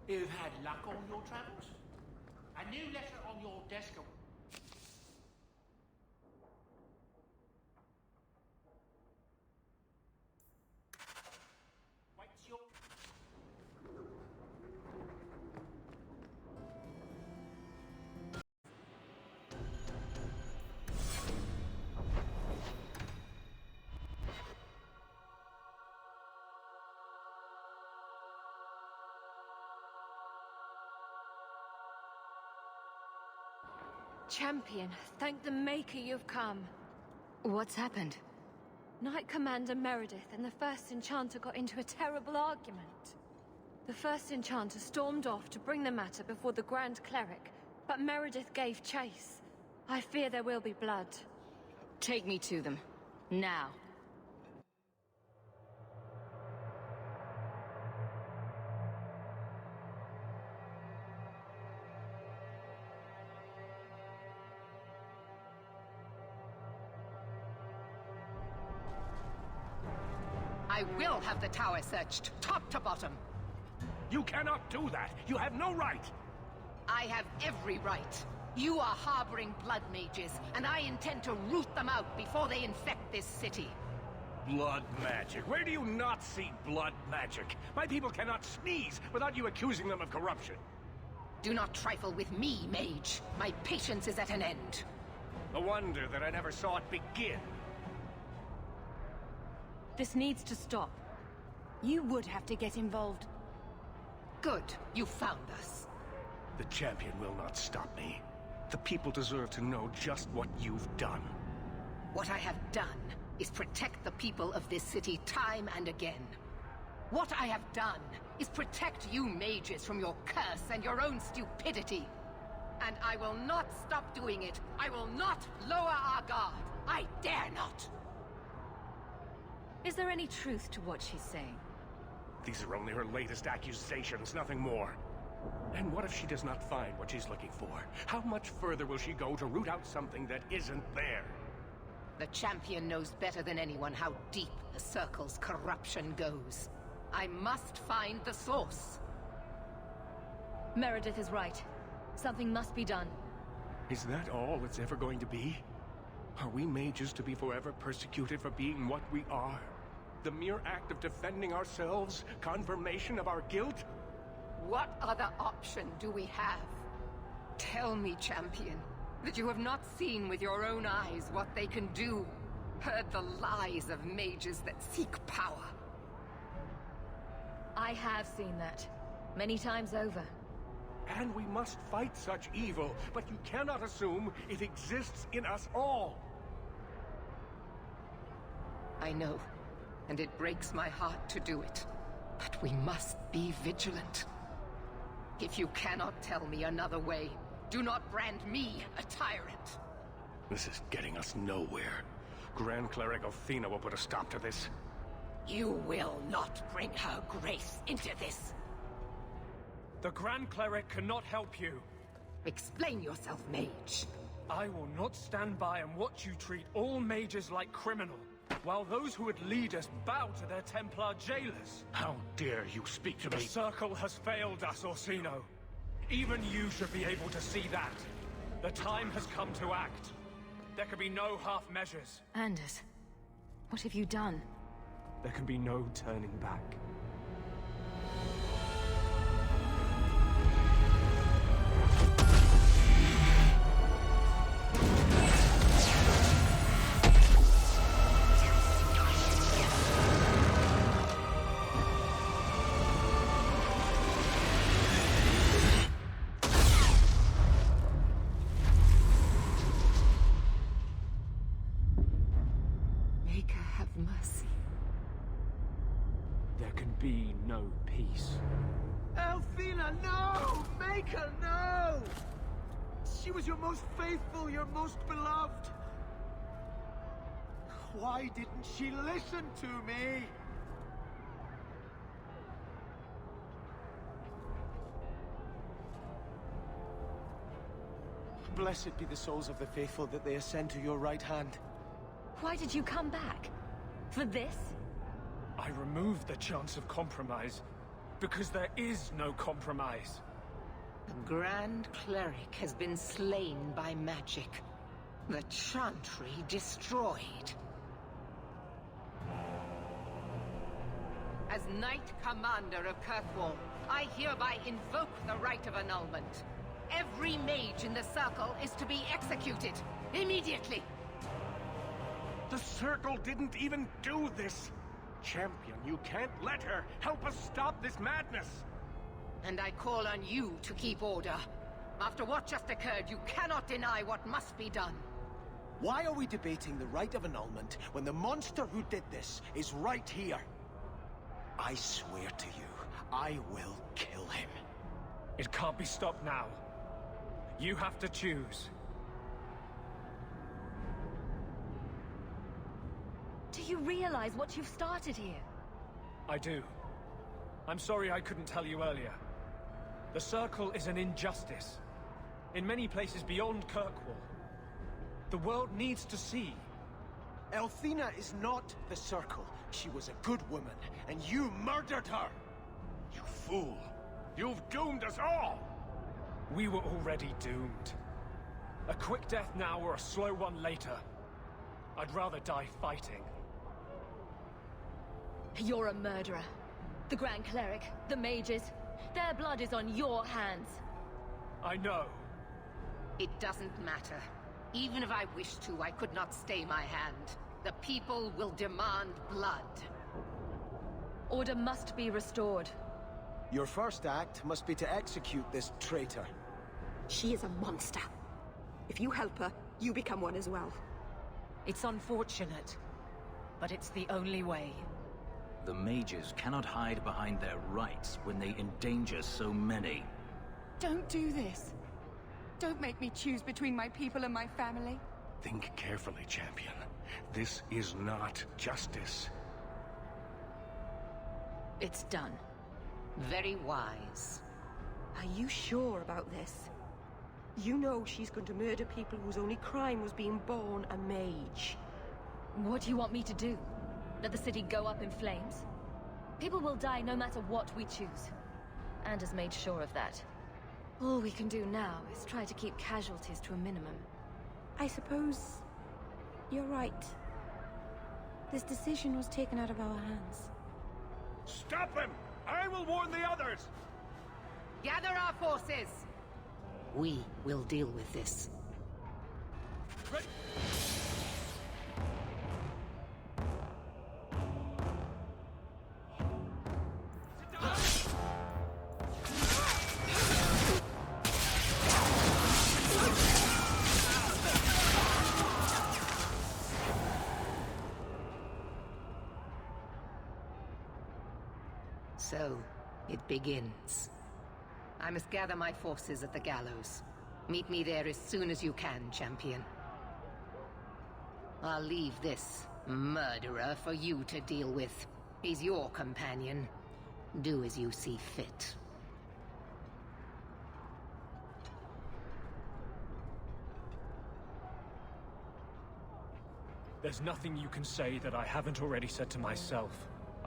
You've had luck on your travels? A new letter on your desk. What's your... Champion, thank the Maker you've come. What's happened? Knight Commander Meredith and the First Enchanter got into a terrible argument. The First Enchanter stormed off to bring the matter before the Grand Cleric, but Meredith gave chase. I fear there will be blood. Take me to them. Now. I will have the tower searched, top to bottom. You cannot do that. You have no right. I have every right. You are harboring blood mages, and I intend to root them out before they infect this city. Blood magic? Where do you not see blood magic? My people cannot sneeze without you accusing them of corruption. Do not trifle with me, mage. My patience is at an end. A wonder that I never saw it begin. This needs to stop. You would have to get involved. Good. You found us. The champion will not stop me. The people deserve to know just what you've done. What I have done is protect the people of this city time and again. What I have done is protect you mages from your curse and your own stupidity. And I will not stop doing it. I will not lower our guard. I dare not. Is there any truth to what she's saying? These are only her latest accusations, nothing more. And what if she does not find what she's looking for? How much further will she go to root out something that isn't there? The champion knows better than anyone how deep the Circle's corruption goes. I must find the source. Meredith is right. Something must be done. Is that all it's ever going to be? Are we mages to be forever persecuted for being what we are? The mere act of defending ourselves, confirmation of our guilt? What other option do we have? Tell me, champion, that you have not seen with your own eyes what they can do, heard the lies of mages that seek power. I have seen that. Many times over. And we must fight such evil, but you cannot assume it exists in us all. I know, and it breaks my heart to do it. But we must be vigilant. If you cannot tell me another way, do not brand me a tyrant. This is getting us nowhere. Grand Cleric Othina will put a stop to this. You will not bring her grace into this. The Grand Cleric cannot help you. Explain yourself, mage. I will not stand by and watch you treat all mages like criminal, while those who would lead us bow to their Templar jailers. How dare you speak to The me? Circle has failed us, Orsino. Even you should be able to see that. The time has come to act. There can be no half measures. Anders, what have you done? There can be no turning back. Mercy. There can be no peace. Elfina, no! Maker, no! She was your most faithful, your most beloved. Why didn't she listen to me? Blessed be the souls of the faithful that they ascend to your right hand. Why did you come back? For this? I removed the chance of compromise. Because there is no compromise. The Grand Cleric has been slain by magic. The Chantry destroyed. As Knight Commander of Kirkwall, I hereby invoke the right of annulment. Every mage in the Circle is to be executed, immediately! The Circle didn't even do this! Champion, you can't let her! Help us stop this madness! And I call on you to keep order. After what just occurred, you cannot deny what must be done. Why are we debating the right of annulment when the monster who did this is right here? I swear to you, I will kill him. It can't be stopped now. You have to choose. Do you realize what you've started here? I do. I'm sorry I couldn't tell you earlier. The Circle is an injustice. In many places beyond Kirkwall. The world needs to see. Elthina is not the Circle. She was a good woman, and you murdered her! You fool! You've doomed us all! We were already doomed. A quick death now or a slow one later. I'd rather die fighting. You're a murderer. The Grand Cleric, the mages, their blood is on your hands. I know. It doesn't matter. Even if I wished to, I could not stay my hand. The people will demand blood. Order must be restored. Your first act must be to execute this traitor. She is a monster. If you help her, you become one as well. It's unfortunate, but it's the only way. The mages cannot hide behind their rights when they endanger so many. Don't do this. Don't make me choose between my people and my family. Think carefully, champion. This is not justice. It's done. Very wise. Are you sure about this? You know she's going to murder people whose only crime was being born a mage. What do you want me to do? Let the city go up in flames? People will die no matter what we choose. And has made sure of that. All we can do now is try to keep casualties to a minimum. I suppose you're right. This decision was taken out of our hands. Stop him! I will warn the others! Gather our forces! We will deal with this. So, it begins. I must gather my forces at the gallows. Meet me there as soon as you can, champion. I'll leave this murderer for you to deal with. He's your companion. Do as you see fit. There's nothing you can say that I haven't already said to myself.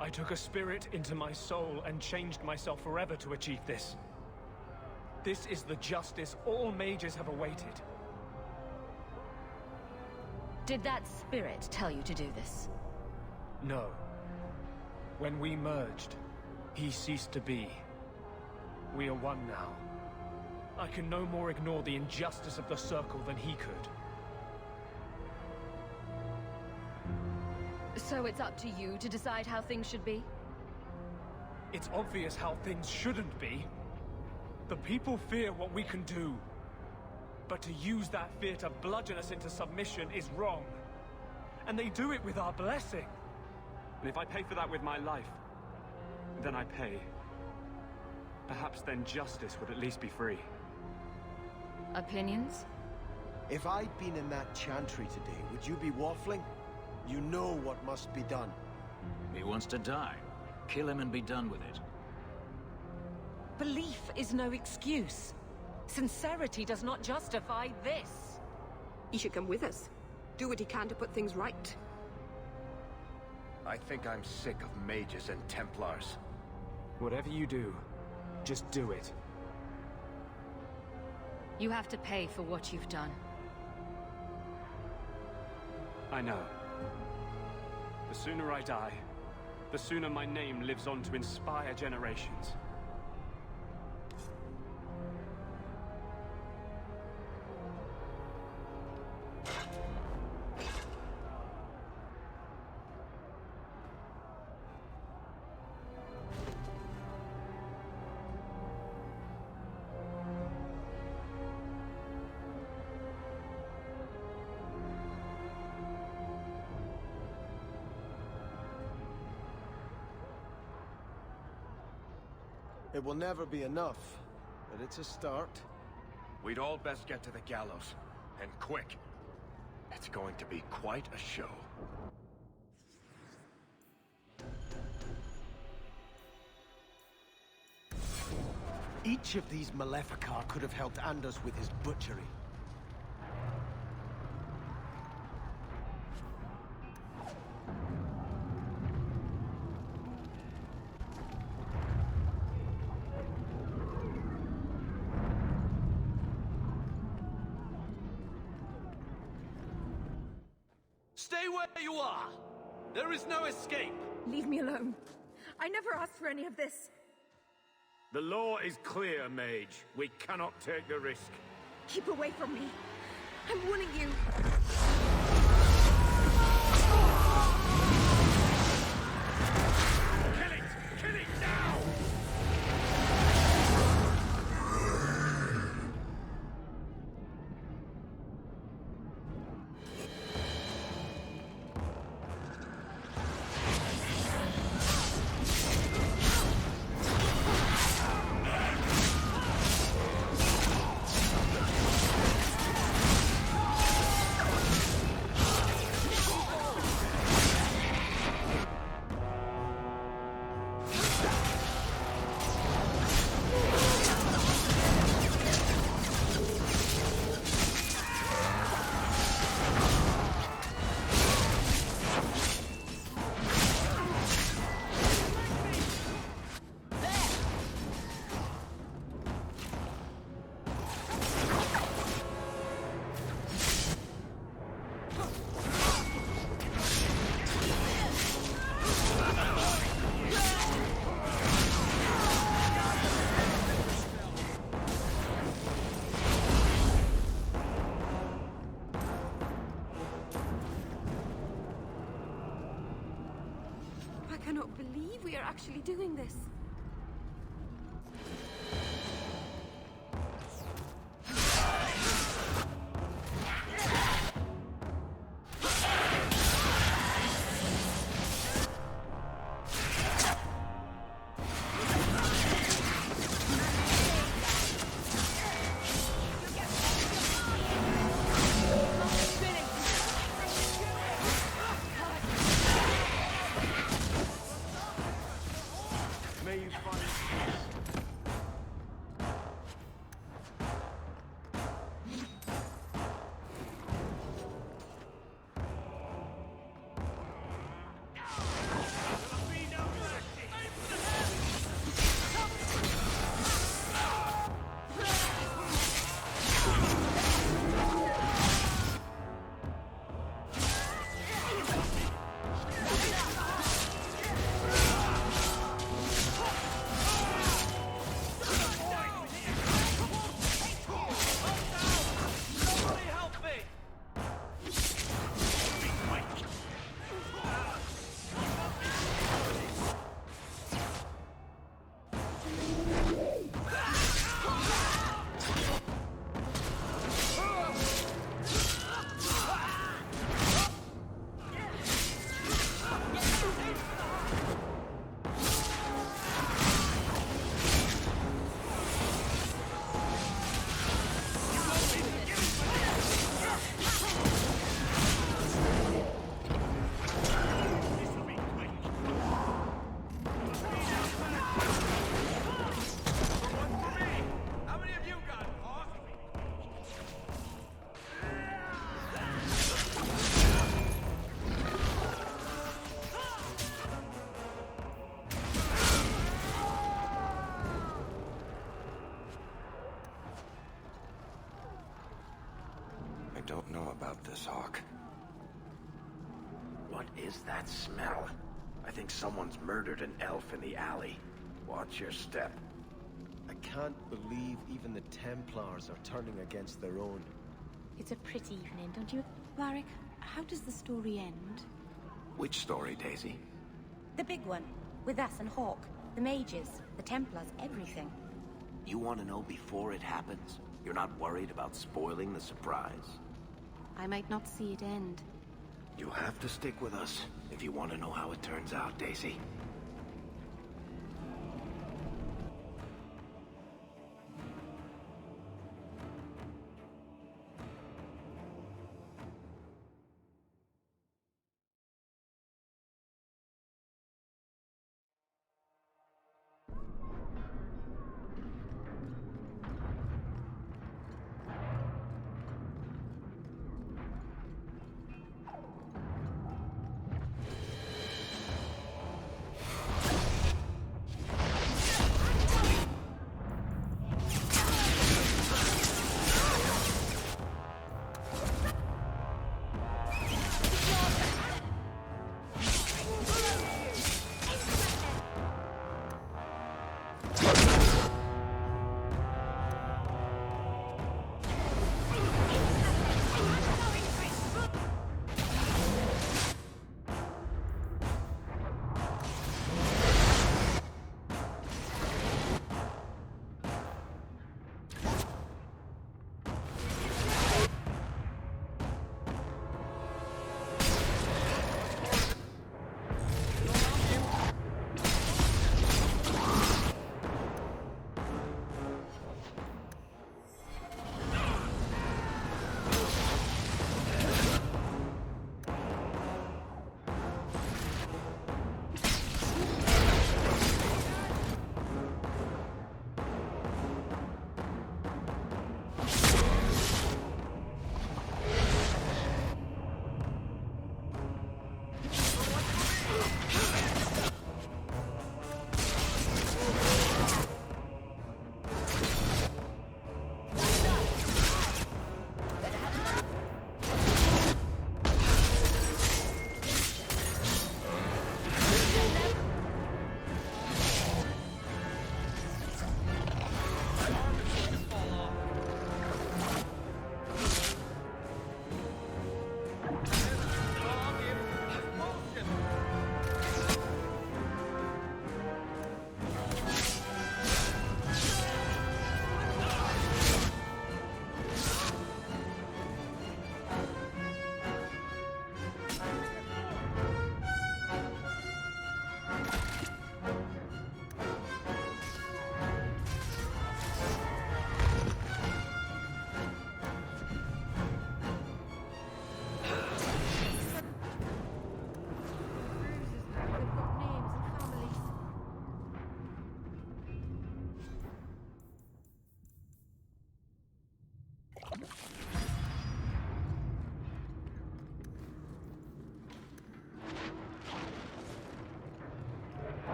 I took a spirit into my soul and changed myself forever to achieve this. This is the justice all mages have awaited. Did that spirit tell you to do this? No. When we merged, he ceased to be. We are one now. I can no more ignore the injustice of the Circle than he could. So it's up to you to decide how things should be? It's obvious how things shouldn't be. The people fear what we can do. But to use that fear to bludgeon us into submission is wrong. And they do it with our blessing. And if I pay for that with my life, then I pay. Perhaps then justice would at least be free. Opinions? If I'd been in that chantry today, would you be waffling? You know what must be done. He wants to die. Kill him and be done with it. Belief is no excuse. Sincerity does not justify this. He should come with us. Do what he can to put things right. I think I'm sick of mages and Templars. Whatever you do, just do it. You have to pay for what you've done. I know. The sooner I die, the sooner my name lives on to inspire generations. It will never be enough, but it's a start. We'd all best get to the gallows, and quick. It's going to be quite a show. Each of these Maleficar could have helped Anders with his butchery. Stay where you are! There is no escape! Leave me alone. I never asked for any of this. The law is clear, Mage. We cannot take the risk. Keep away from me. I'm warning you. Kill it! Kill it now! I cannot believe we are actually doing this. don't know about this, Hawk. What is that smell? I think someone's murdered an elf in the alley. Watch your step. I can't believe even the Templars are turning against their own. It's a pretty evening, don't you? Varric, how does the story end? Which story, Daisy? The big one. With us and Hawk. The mages, the Templars, everything. You want to know before it happens? You're not worried about spoiling the surprise? I might not see it end. You'll have to stick with us if you want to know how it turns out, Daisy.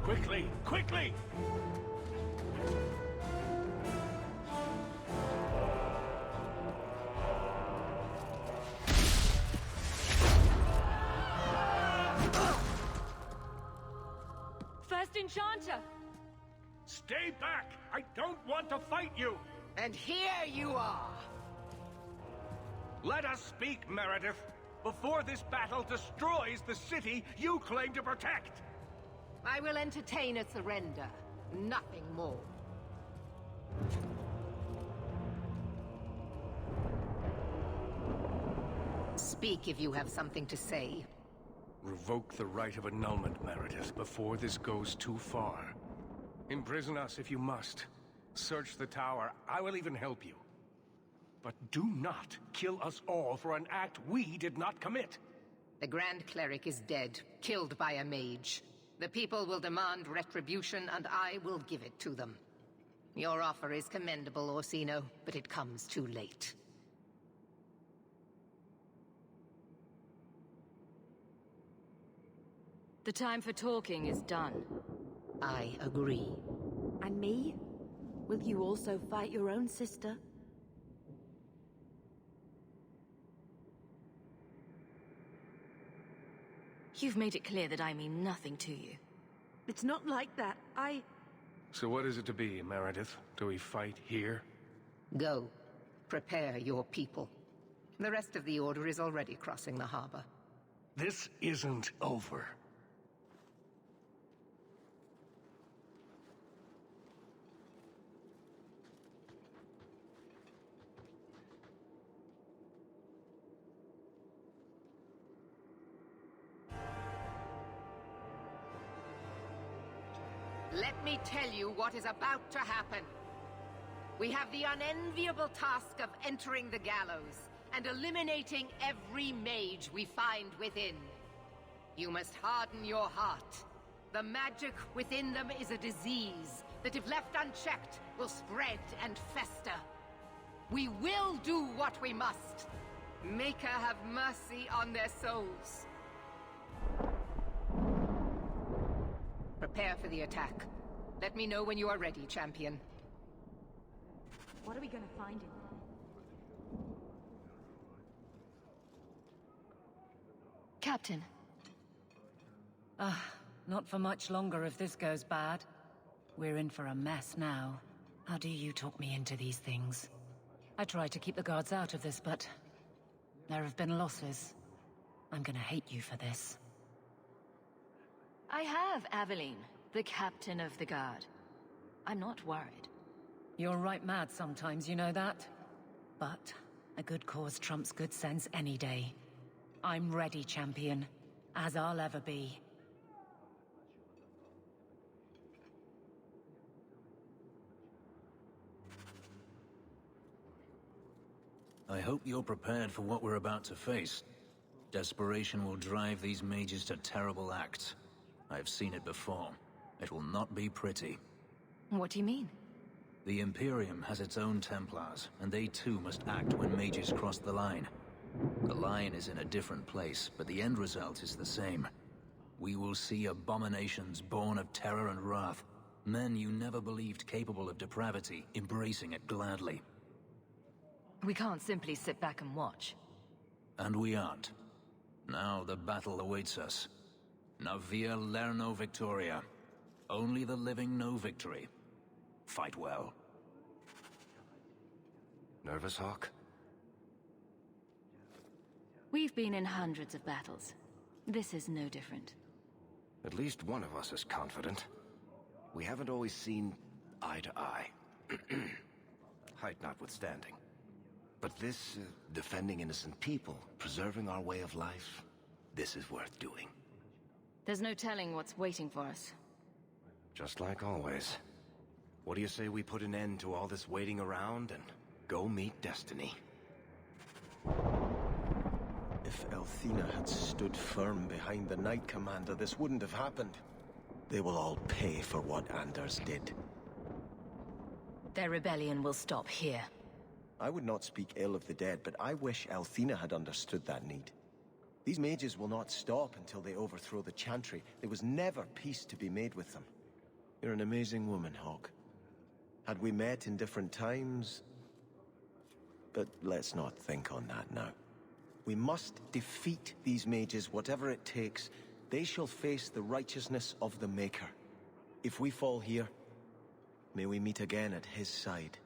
Quickly! Quickly! First Enchanter! Stay back! I don't want to fight you! And here you are! Let us speak, Meredith! before this battle destroys the city you claim to protect! I will entertain a surrender, nothing more. Speak if you have something to say. Revoke the right of annulment, Meredith, before this goes too far. Imprison us if you must. Search the tower. I will even help you. But do not kill us all for an act we did not commit. The Grand Cleric is dead, killed by a mage. The people will demand retribution, and I will give it to them. Your offer is commendable, Orsino, but it comes too late. The time for talking is done. I agree. And me? Will you also fight your own sister? You've made it clear that I mean nothing to you. It's not like that. So what is it to be, Meredith? Do we fight here? Go. Prepare your people. The rest of the Order is already crossing the harbor. This isn't over. Let me tell you what is about to happen. We have the unenviable task of entering the gallows and eliminating every mage we find within. You must harden your heart. The magic within them is a disease that, if left unchecked, will spread and fester. We will do what we must. Maker have mercy on their souls. Prepare for the attack. Let me know when you are ready, champion. What are we gonna find in there? Captain. Not for much longer if this goes bad. We're in for a mess now. How do you talk me into these things? I tried to keep the guards out of this, but there have been losses. I'm gonna hate you for this. I have Aveline, the captain of the guard. I'm not worried. You're right mad sometimes, you know that? But a good cause trumps good sense any day. I'm ready, champion. As I'll ever be. I hope you're prepared for what we're about to face. Desperation will drive these mages to terrible acts. I've seen it before. It will not be pretty. What do you mean? The Imperium has its own Templars, and they too must act when mages cross the line. The line is in a different place, but the end result is the same. We will see abominations born of terror and wrath. Men you never believed capable of depravity, embracing it gladly. We can't simply sit back and watch. And we aren't. Now the battle awaits us. Navia Lerno Victoria. Only the living know victory. Fight well. Nervous, Hawk? We've been in hundreds of battles. This is no different. At least one of us is confident. We haven't always seen eye to eye. Height notwithstanding. But this, defending innocent people, preserving our way of life, this is worth doing. There's no telling what's waiting for us. Just like always. What do you say we put an end to all this waiting around and go meet destiny? If Elthina had stood firm behind the Knight Commander, this wouldn't have happened. They will all pay for what Anders did. Their rebellion will stop here. I would not speak ill of the dead, but I wish Elthina had understood that need. These mages will not stop until they overthrow the Chantry. There was never peace to be made with them. You're an amazing woman, Hawk. Had we met in different times... But let's not think on that now. We must defeat these mages, whatever it takes. They shall face the righteousness of the Maker. If we fall here, may we meet again at his side.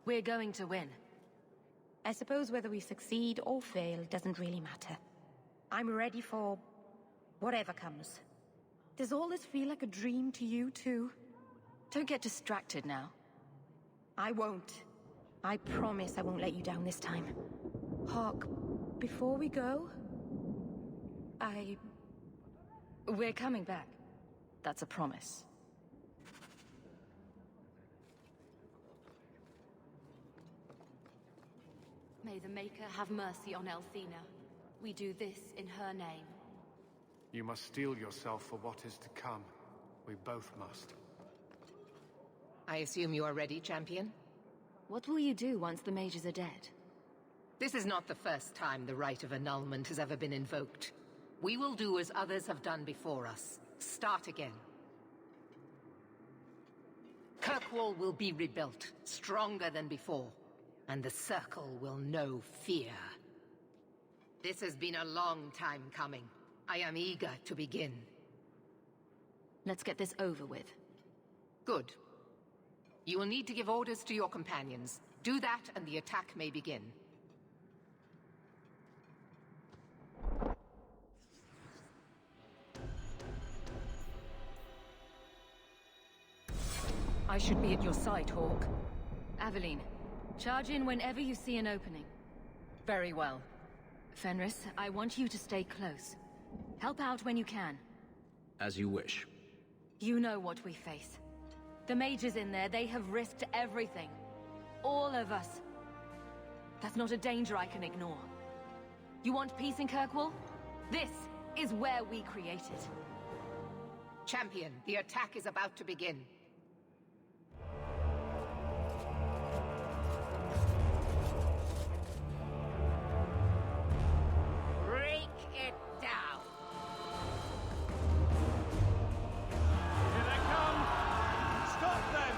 We're going to win. I suppose whether we succeed or fail doesn't really matter. I'm ready for whatever comes. Does all this feel like a dream to you, too? Don't get distracted now. I won't. I promise I won't let you down this time. Hawk, before we go... We're coming back. That's a promise. May the Maker have mercy on Althena. We do this in her name. You must steel yourself for what is to come. We both must. I assume you are ready, champion? What will you do once the mages are dead? This is not the first time the rite of annulment has ever been invoked. We will do as others have done before us. Start again. Kirkwall will be rebuilt, stronger than before. And the Circle will know fear. This has been a long time coming. I am eager to begin. Let's get this over with. Good. You will need to give orders to your companions. Do that and the attack may begin. I should be at your side, Hawk. Aveline, charge in whenever you see an opening. Very well. Fenris, I want you to stay close. Help out when you can. As you wish. You know what we face. The mages in there, they have risked everything. All of us. That's not a danger I can ignore. You want peace in Kirkwall? This is where we create it. Champion, the attack is about to begin. Break it down! Here they come! Stop them!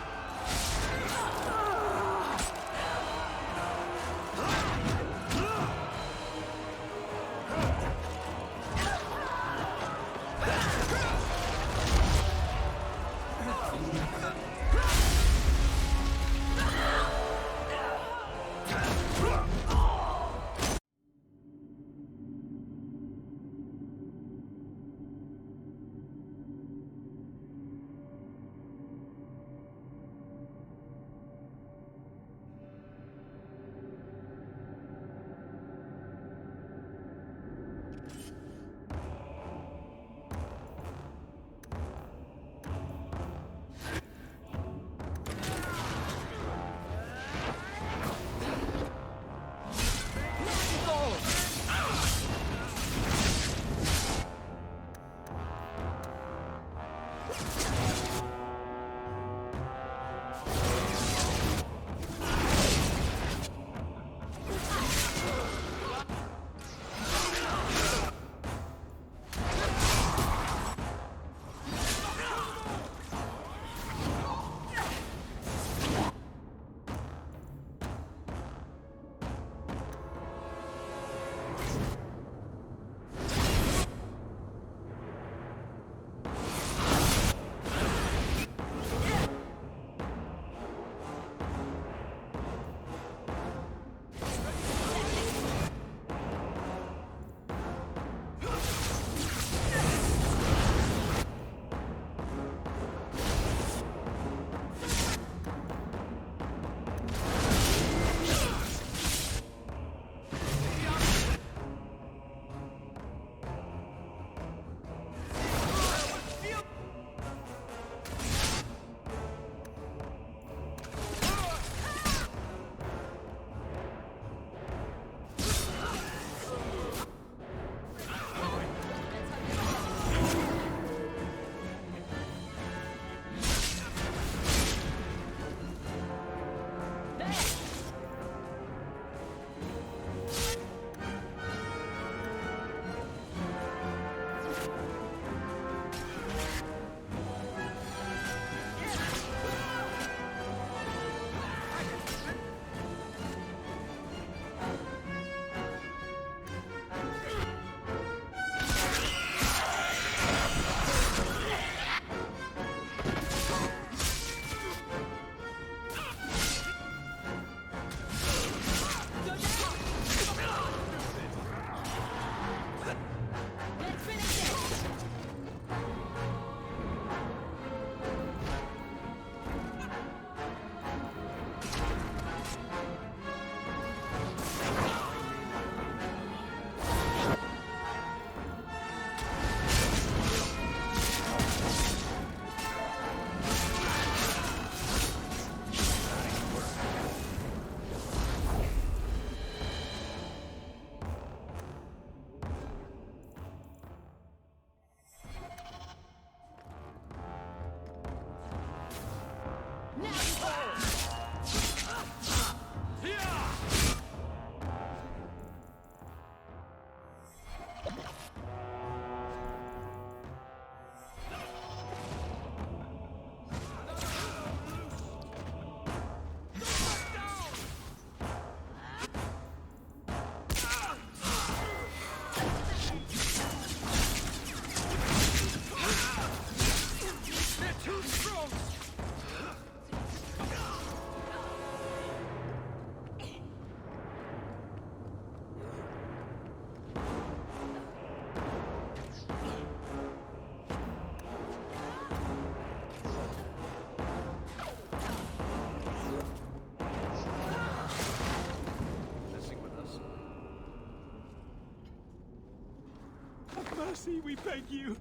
mercy, we beg you.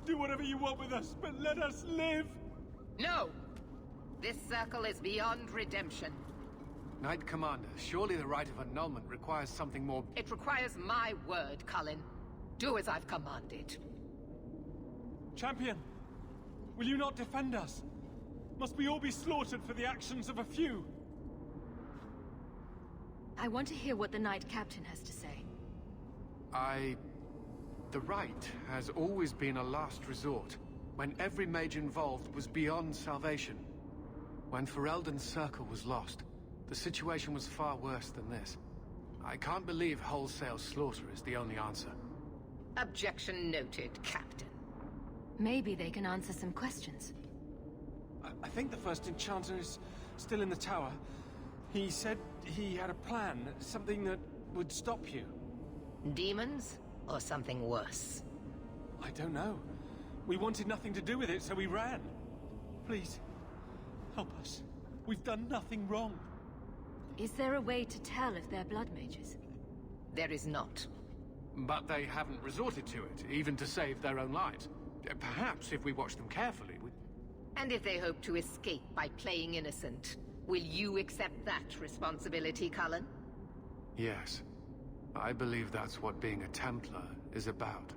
Do whatever you want with us, but let us live! No! This circle is beyond redemption. Knight Commander, surely the right of annulment requires something more... It requires my word, Cullen. Do as I've commanded. Champion, will you not defend us? Must we all be slaughtered for the actions of a few? I want to hear what the Knight Captain has to say. The right has always been a last resort, when every mage involved was beyond salvation. When Ferelden's circle was lost, the situation was far worse than this. I can't believe wholesale slaughter is the only answer. Objection noted, Captain. Maybe they can answer some questions. I think the first enchanter is still in the tower. He said he had a plan, something that would stop you. Demons? Or something worse? I don't know. We wanted nothing to do with it, so we ran. Please, help us. We've done nothing wrong. Is there a way to tell if they're blood mages? There is not. But they haven't resorted to it, even to save their own lives. Perhaps if we watch them carefully, we... And if they hope to escape by playing innocent, will you accept that responsibility, Cullen? Yes. I believe that's what being a Templar is about.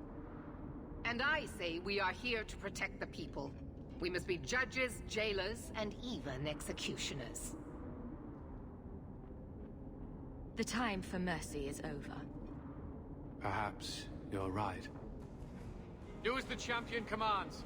And I say we are here to protect the people. We must be judges, jailers, and even executioners. The time for mercy is over. Perhaps you're right. Do as the champion commands.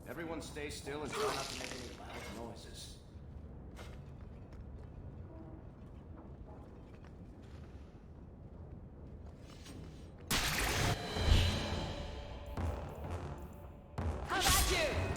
Everyone stay still and try not to make any loud noises. How about you?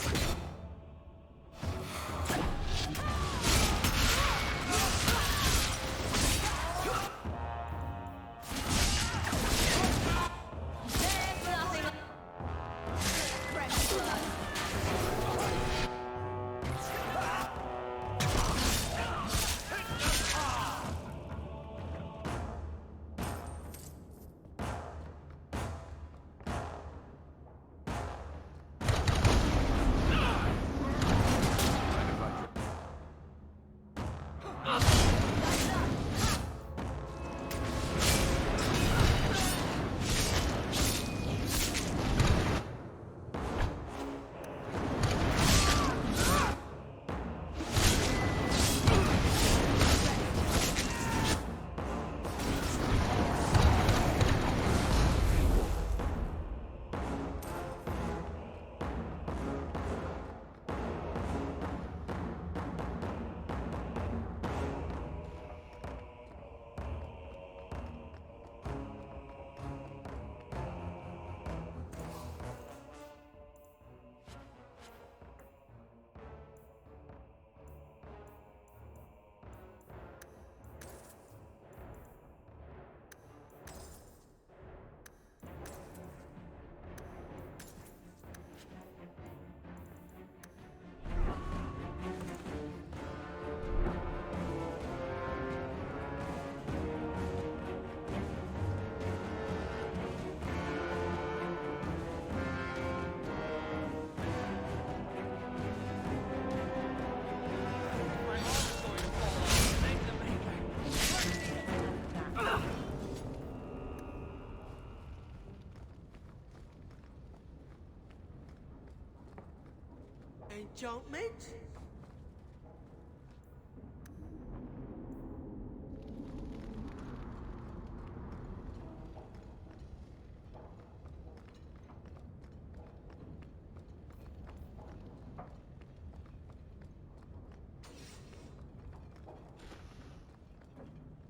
Enchantment?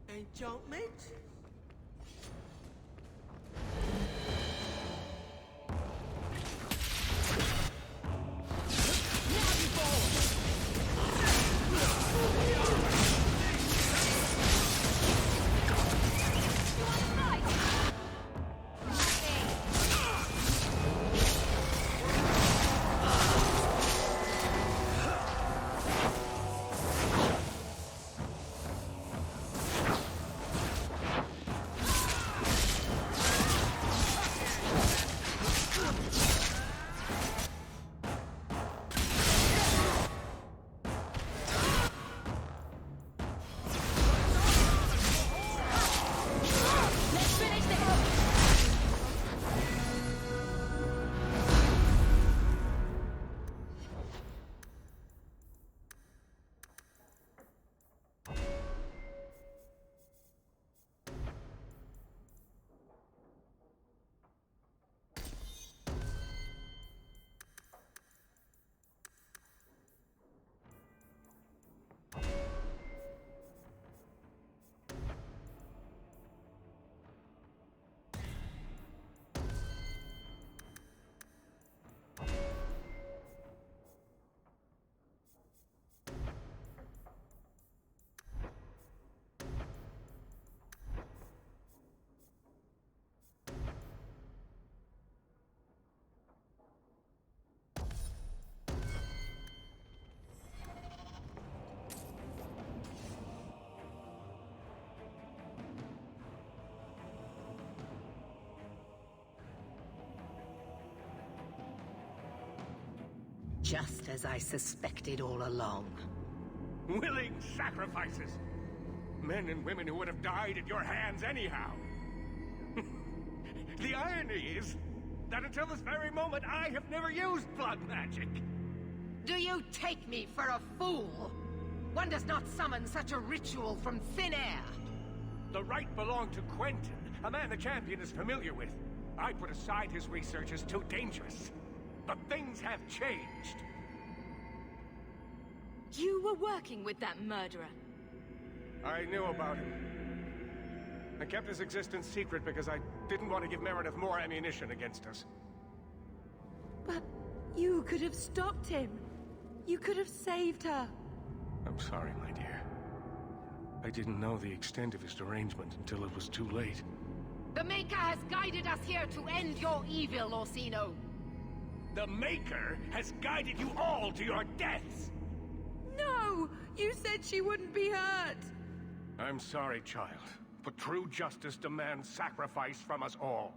Enchantment? Just as I suspected all along. Willing sacrifices! Men and women who would have died at your hands anyhow! The irony is that until this very moment, I have never used blood magic! Do you take me for a fool? One does not summon such a ritual from thin air! The right belonged to Quentin, a man the champion is familiar with. I put aside his research as too dangerous. But things have changed. You were working with that murderer. I knew about him. I kept his existence secret because I didn't want to give Meredith more ammunition against us. But you could have stopped him. You could have saved her. I'm sorry, my dear. I didn't know the extent of his derangement until it was too late. The Maker has guided us here to end your evil, Orsino. The Maker has guided you all to your deaths! No! You said she wouldn't be hurt! I'm sorry, child, but true justice demands sacrifice from us all.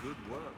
Good work.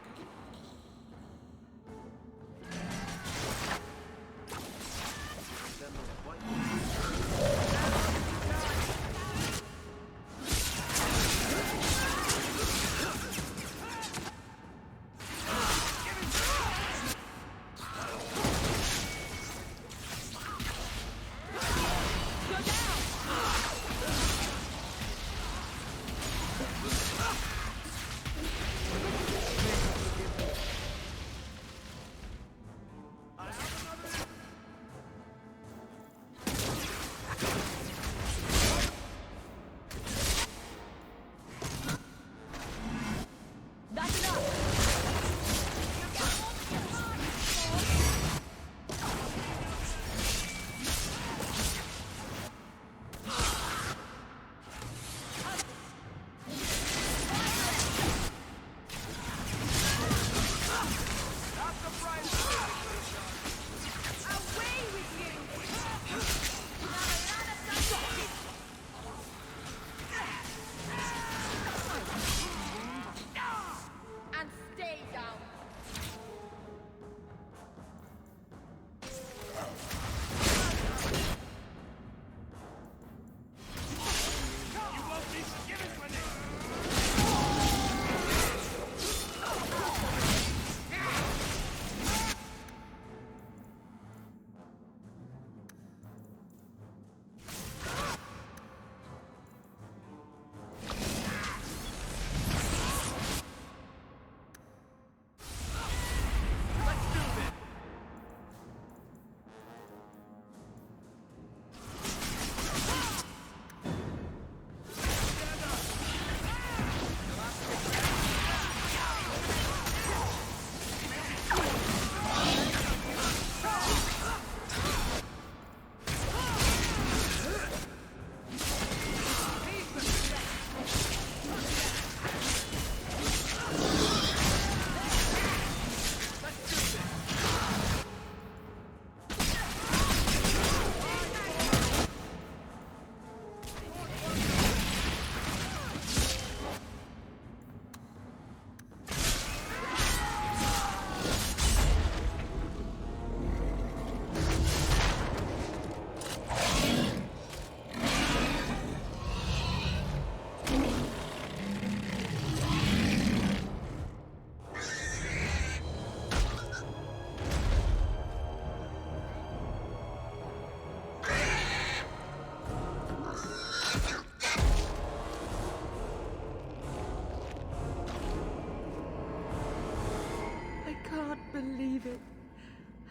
Believe it.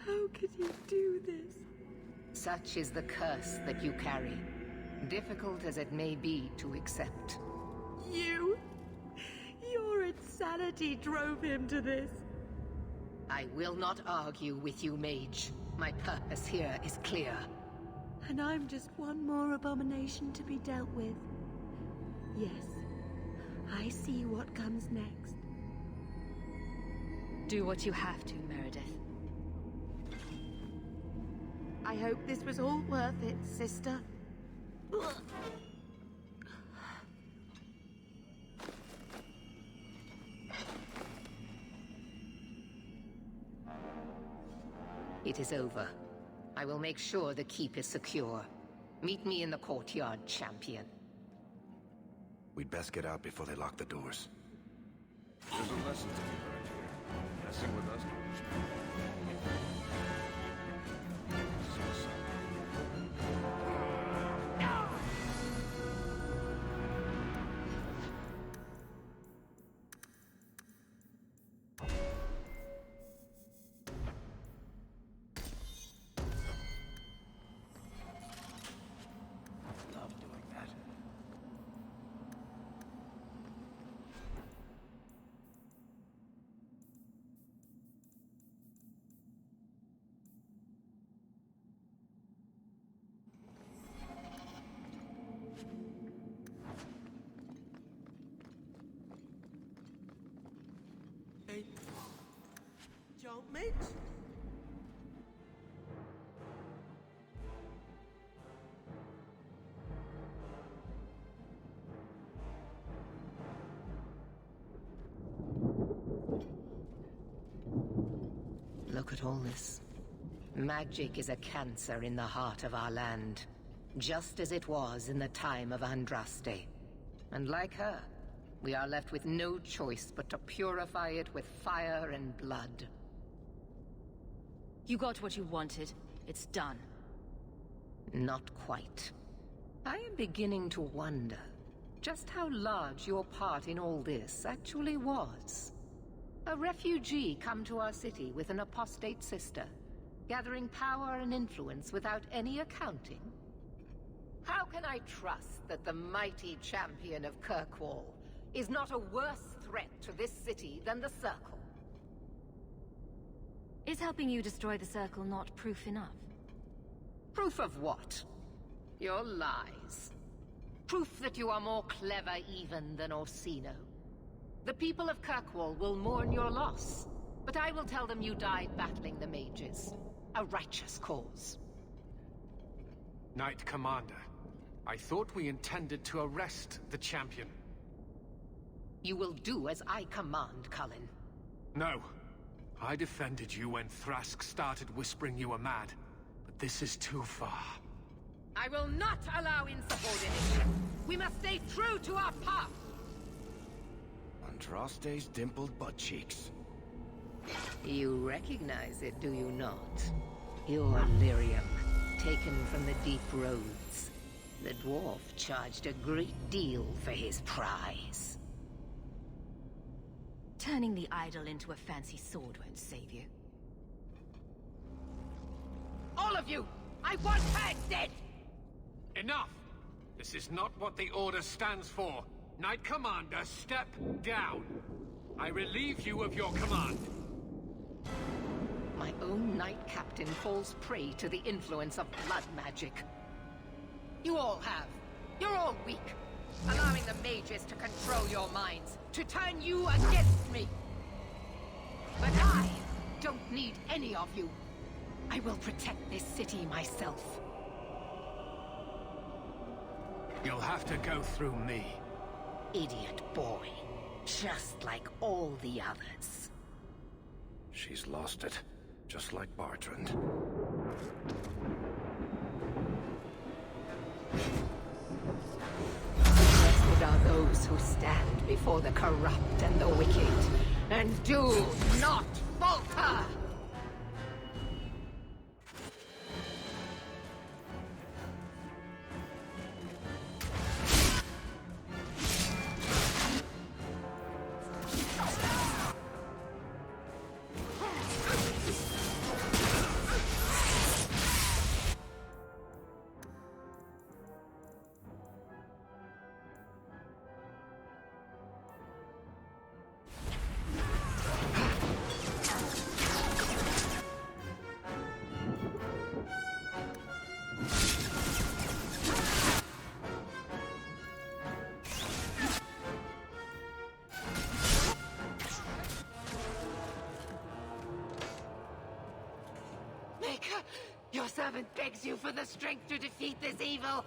How could you do this? Such is the curse that you carry. Difficult as it may be to accept. Your insanity drove him to this. I will not argue with you, mage. My purpose here is clear. And I'm just one more abomination to be dealt with. Yes, I see what comes next. Do what you have to, Meredith. I hope this was all worth it, sister. It is over. I will make sure the keep is secure. Meet me in the courtyard, champion. We'd best get out before they lock the doors. There's a lesson to be learned here. Messing with us. Jump, mate. Look at all this. Magic is a cancer in the heart of our land, just as it was in the time of Andraste. And like her, we are left with no choice but to purify it with fire and blood. You got what you wanted. It's done. Not quite. I am beginning to wonder just how large your part in all this actually was. A refugee come to our city with an apostate sister, gathering power and influence without any accounting? How can I trust that the mighty champion of Kirkwall is not a worse threat to this city than the Circle? Is helping you destroy the Circle not proof enough? Proof of what? Your lies. Proof that you are more clever even than Orsino. The people of Kirkwall will mourn your loss, but I will tell them you died battling the mages. A righteous cause. Knight Commander, I thought we intended to arrest the champion. You will do as I command, Cullen. No. I defended you when Thrask started whispering you were mad, but this is too far. I will not allow insubordination. We must stay true to our path. Andraste's dimpled butt cheeks. You recognize it, do you not? Your lyrium, taken from the deep roads. The dwarf charged a great deal for his prize. Turning the idol into a fancy sword won't save you. All of you! I want her dead! Enough! This is not what the Order stands for. Knight Commander, step down. I relieve you of your command. My own Knight Captain falls prey to the influence of blood magic. You all have. You're all weak. Allowing the mages to control your minds, to turn you against me. But I don't need any of you. I will protect this city myself. You'll have to go through me. Idiot boy. Just like all the others. She's lost it, just like Bartrand. Blessed are those who stand before the corrupt and the wicked, and do not falter! Your servant begs you for the strength to defeat this evil.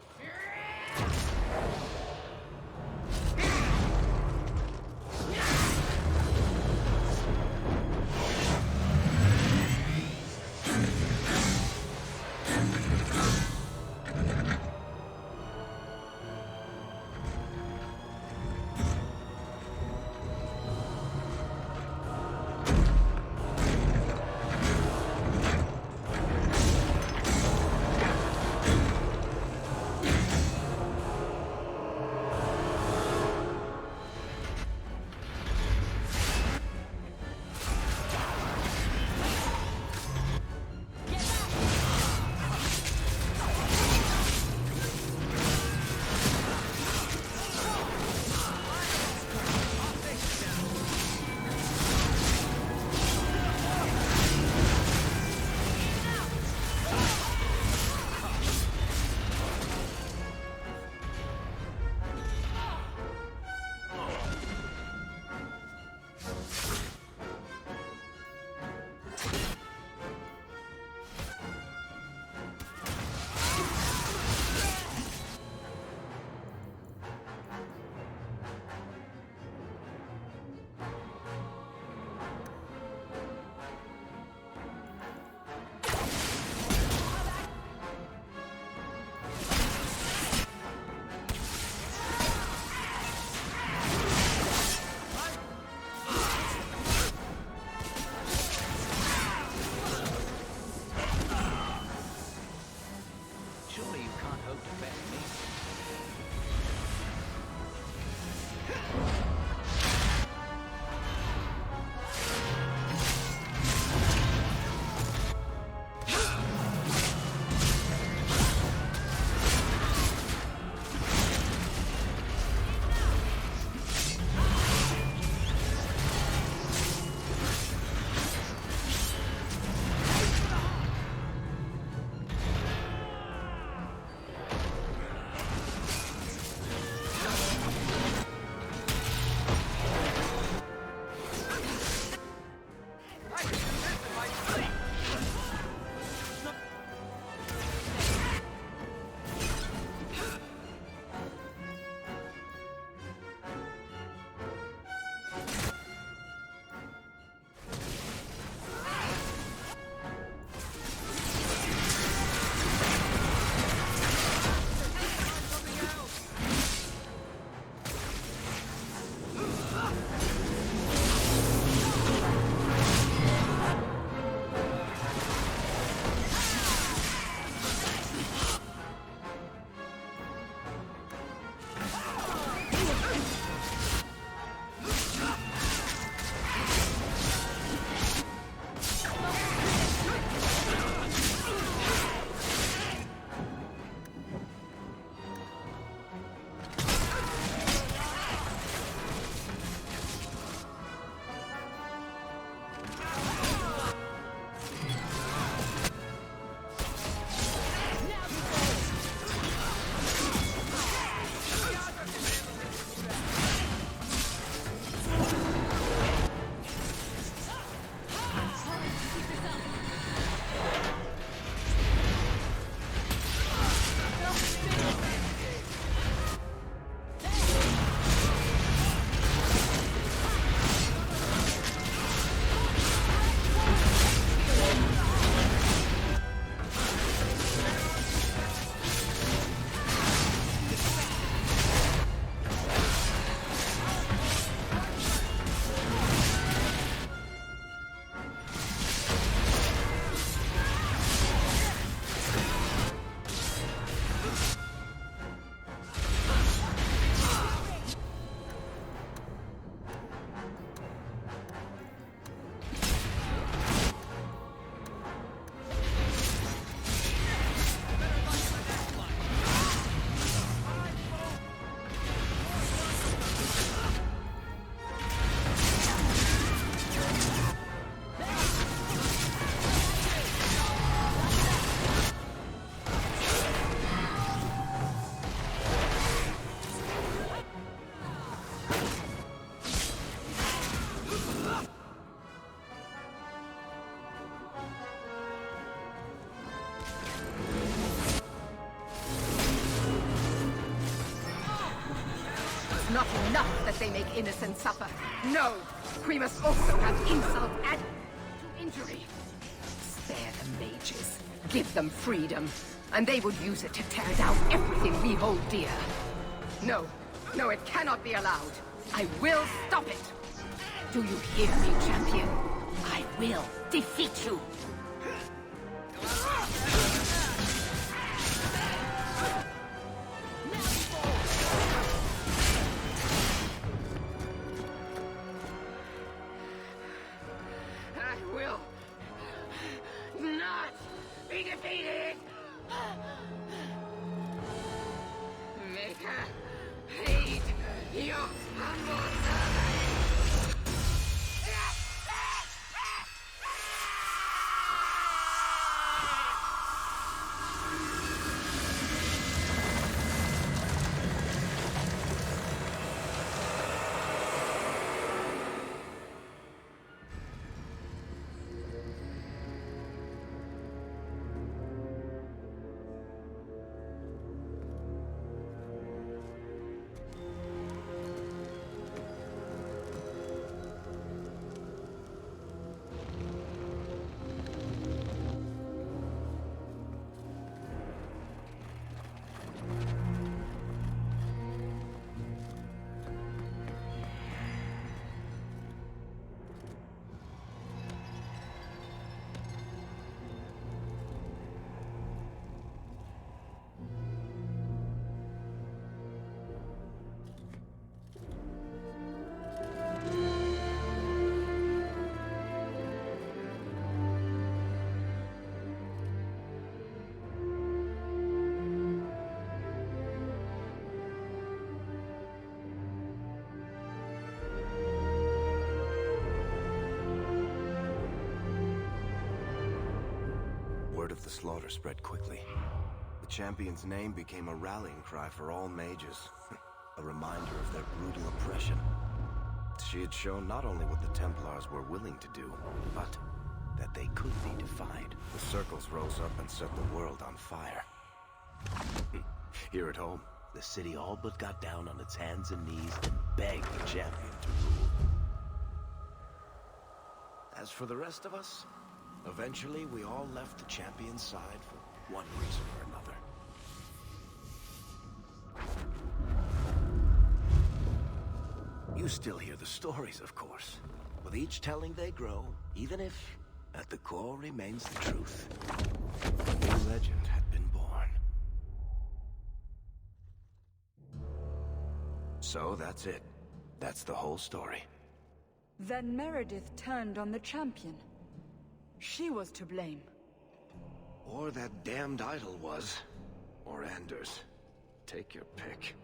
enough that they make innocents suffer. No! We must also have insult added to injury. Spare the mages. Give them freedom. And they would use it to tear down everything we hold dear. No. No, it cannot be allowed. I will stop it. Do you hear me, champion? I will defeat you. I will not be defeated. Make her hate your humble servant. Word of the slaughter spread quickly. The champion's name became a rallying cry for all mages. A reminder of their brutal oppression. She had shown not only what the Templars were willing to do, but that they could be defied. The circles rose up and set the world on fire. Here at home, the city all but got down on its hands and knees and begged the champion to rule. As for the rest of us, eventually we all left the champion's side for one reason or another. You still hear the stories, of course. With each telling they grow, even if, at the core, remains the truth. A new legend had been born. So that's it. That's the whole story. Then Meredith turned on the champion. She was to blame. Or that damned idol was. Or Anders. Take your pick.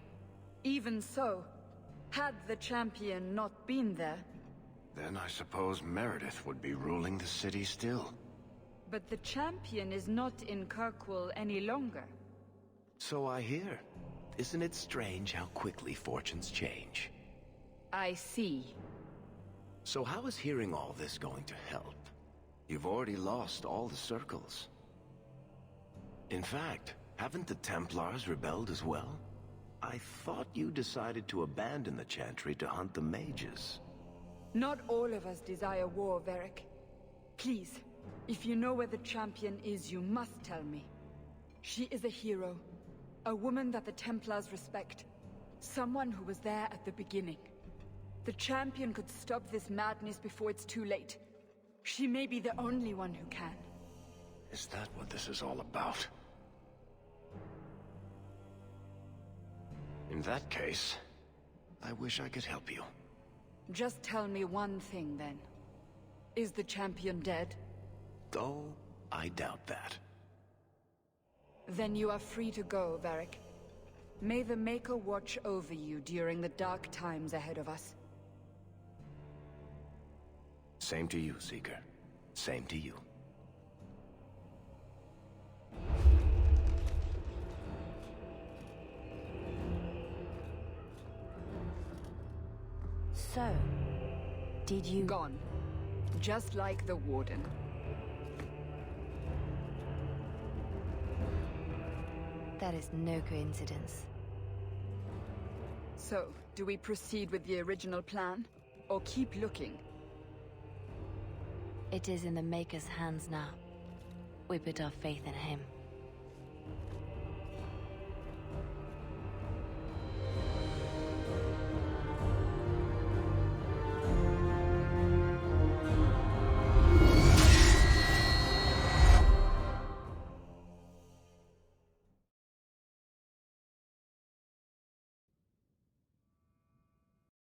Even so, had the champion not been there... Then I suppose Meredith would be ruling the city still. But the champion is not in Kirkwall any longer. So I hear. Isn't it strange how quickly fortunes change? I see. So how is hearing all this going to help? You've already lost all the circles. In fact, haven't the Templars rebelled as well? I thought you decided to abandon the Chantry to hunt the mages. Not all of us desire war, Varric. Please, if you know where the champion is, you must tell me. She is a hero. A woman that the Templars respect. Someone who was there at the beginning. The champion could stop this madness before it's too late. She may be the only one who can. Is that what this is all about? In that case, I wish I could help you. Just tell me one thing, then. Is the champion dead? Oh, I doubt that. Then you are free to go, Varric. May the Maker watch over you during the dark times ahead of us. Same to you, Seeker. Same to you. So, did you... Gone. Just like the Warden. That is no coincidence. So, do we proceed with the original plan? Or keep looking? It is in the Maker's hands now. We put our faith in him.